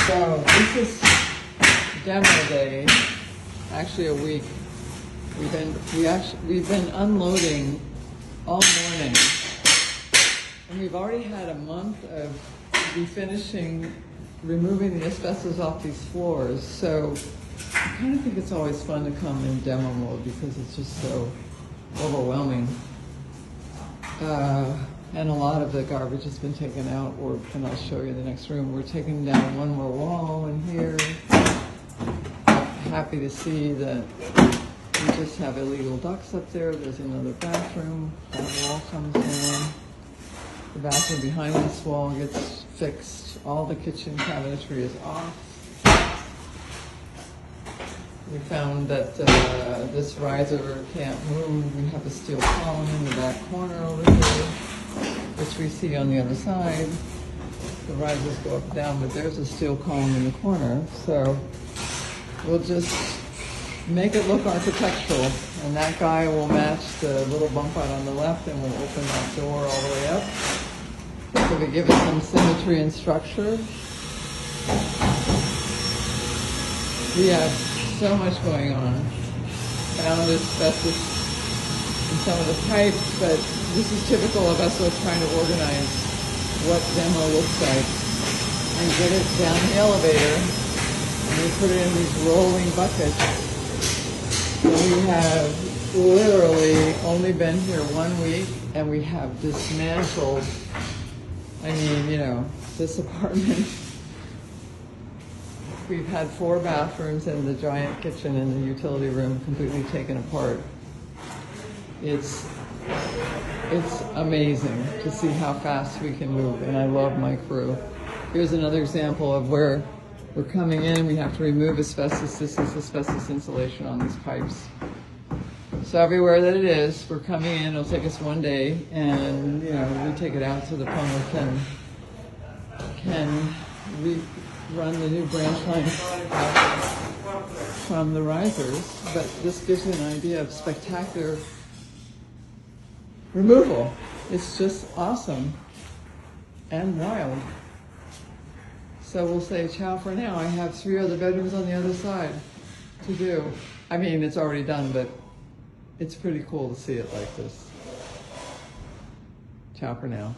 So this is demo day, actually a week. We've been unloading all morning, and we've already had a month of refinishing, removing the asbestos off these floors. So I kind of think it's always fun to come in demo mode because it's just so overwhelming. And a lot of the garbage has been taken out, and I'll show you the next room. We're taking down one more wall in here. Happy to see that we just have illegal ducts up there. There's another bathroom. That wall comes down. The bathroom behind this wall gets fixed. All the kitchen cabinetry is off. We found that this riser can't move. We have a steel column in the back corner over here, which we see on the other side. The risers go up and down, but there's a steel column in the corner. So we'll just make it look architectural, and that guy will match the little bump out on the left, and we'll open that door all the way up. So we give it some symmetry and structure. We have so much going on. Found asbestos in some of the pipes, but this is typical of us trying to organize what demo looks like and get it down the elevator, and we put it in these rolling buckets. And we have literally only been here 1 week, and we have dismantled, I mean, you know, this apartment. We've had 4 bathrooms and the giant kitchen and the utility room completely taken apart. It's amazing to see how fast we can move, and I love my crew. Here's another example of where we're coming in. We have to remove asbestos. This is asbestos insulation on these pipes. So everywhere that it is, we're coming in. It'll take us 1 day, and you know, we take it out so the plumber can run the new branch line from the risers. But this gives you an idea of spectacular removal. It's just awesome and wild. So we'll say ciao for now. I have 3 other bedrooms on the other side to do. I mean, it's already done, but it's pretty cool to see it like this. Ciao for now.